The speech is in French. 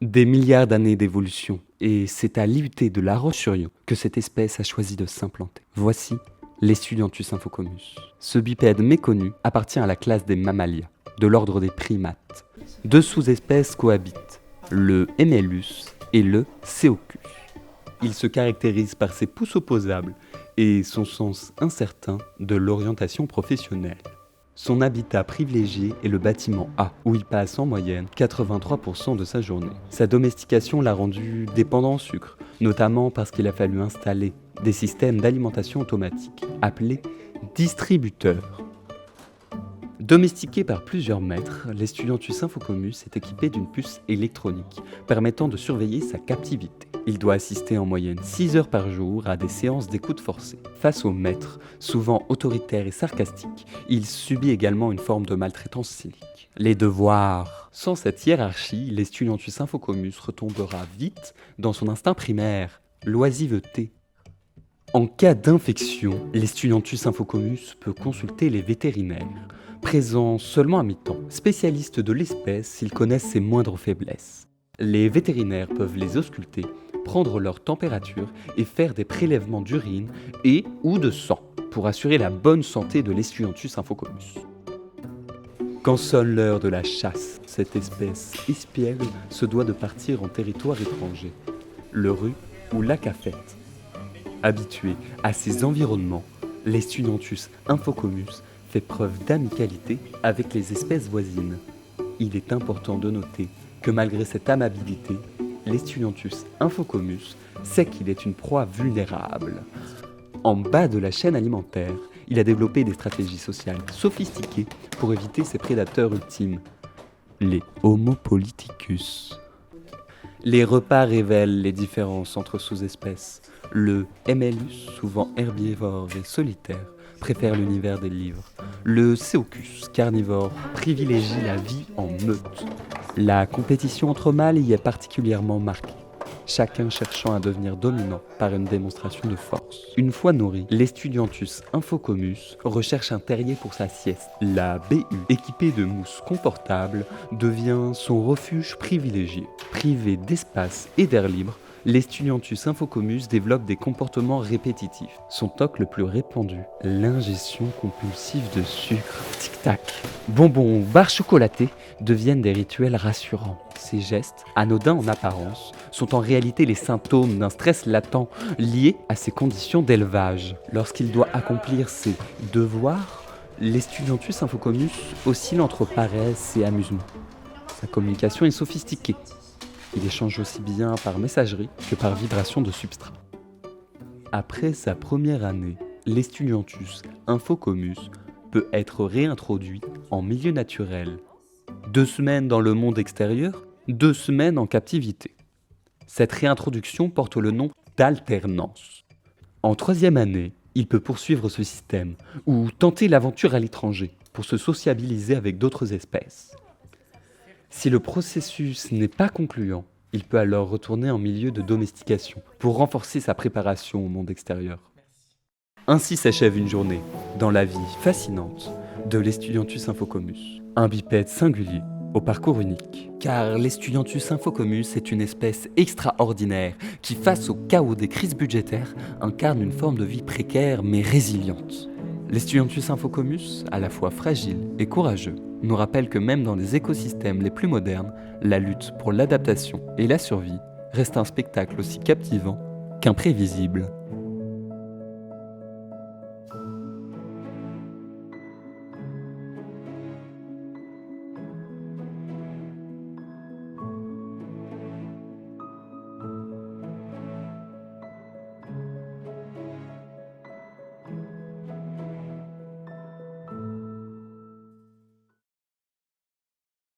Des milliards d'années d'évolution, et c'est à l'IUT de La Roche-sur-Yon que cette espèce a choisi de s'implanter. Voici l'Estudianthus infocomus. Ce bipède méconnu appartient à la classe des mammalia, de l'ordre des primates. Deux sous-espèces cohabitent, le Hemellus et le Ceocus. Il se caractérise par ses pouces opposables et son sens incertain de l'orientation professionnelle. Son habitat privilégié est le bâtiment A, où il passe en moyenne 83% de sa journée. Sa domestication l'a rendu dépendant au sucre, notamment parce qu'il a fallu installer des systèmes d'alimentation automatique, appelés distributeurs. Domestiqué par plusieurs maîtres, l'Estudianthus infocomus est équipé d'une puce électronique permettant de surveiller sa captivité. Il doit assister en moyenne 6 heures par jour à des séances d'écoute forcée. Face au maître, souvent autoritaire et sarcastique, il subit également une forme de maltraitance cynique. Les devoirs. Sans cette hiérarchie, l'Estudianthus infocomus retombera vite dans son instinct primaire, l'oisiveté. En cas d'infection, l'Estudianthus infocomus peut consulter les vétérinaires. Présent seulement à mi-temps, spécialistes de l'espèce, ils connaissent ses moindres faiblesses. Les vétérinaires peuvent les ausculter, prendre leur température et faire des prélèvements d'urine et ou de sang pour assurer la bonne santé de l'Estudianthus infocomus. Quand sonne l'heure de la chasse, cette espèce espiègle se doit de partir en territoire étranger, le rut ou la cafette. Habitué à ces environnements, l'Estudianthus infocomus fait preuve d'amicalité avec les espèces voisines. Il est important de noter que malgré cette amabilité, l'Estudianthus infocomus sait qu'il est une proie vulnérable. En bas de la chaîne alimentaire, il a développé des stratégies sociales sophistiquées pour éviter ses prédateurs ultimes, les Homo politicus. Les repas révèlent les différences entre sous-espèces. Le Hemellus, souvent herbivore et solitaire, préfère l'univers des livres. Le Ceocus, carnivore, privilégie la vie en meute. La compétition entre mâles y est particulièrement marquée, chacun cherchant à devenir dominant par une démonstration de force. Une fois nourri, l'Estudianthus infocomus recherche un terrier pour sa sieste. La BU, équipée de mousse confortable, devient son refuge privilégié. Privé d'espace et d'air libre, l'Estudianthus infocomus développe des comportements répétitifs. Son toc le plus répandu, l'ingestion compulsive de sucre. Tic-tac. Bonbons ou barres chocolatées deviennent des rituels rassurants. Ces gestes, anodins en apparence, sont en réalité les symptômes d'un stress latent lié à ses conditions d'élevage. Lorsqu'il doit accomplir ses devoirs, l'Estudianthus infocomus oscille entre paresse et amusement. Sa communication est sophistiquée. Il échange aussi bien par messagerie que par vibration de substrat. Après sa première année, l'Estudianthus infocomus peut être réintroduit en milieu naturel. 2 semaines dans le monde extérieur, 2 semaines en captivité. Cette réintroduction porte le nom d'alternance. En 3e année, il peut poursuivre ce système ou tenter l'aventure à l'étranger pour se sociabiliser avec d'autres espèces. Si le processus n'est pas concluant, il peut alors retourner en milieu de domestication pour renforcer sa préparation au monde extérieur. Ainsi s'achève une journée dans la vie fascinante de l'Estudianthus infocomus, un bipède singulier au parcours unique. Car l'Estudianthus infocomus est une espèce extraordinaire qui, face au chaos des crises budgétaires, incarne une forme de vie précaire mais résiliente. L'Estudianthus infocomus, à la fois fragile et courageux, nous rappelle que même dans les écosystèmes les plus modernes, la lutte pour l'adaptation et la survie reste un spectacle aussi captivant qu'imprévisible.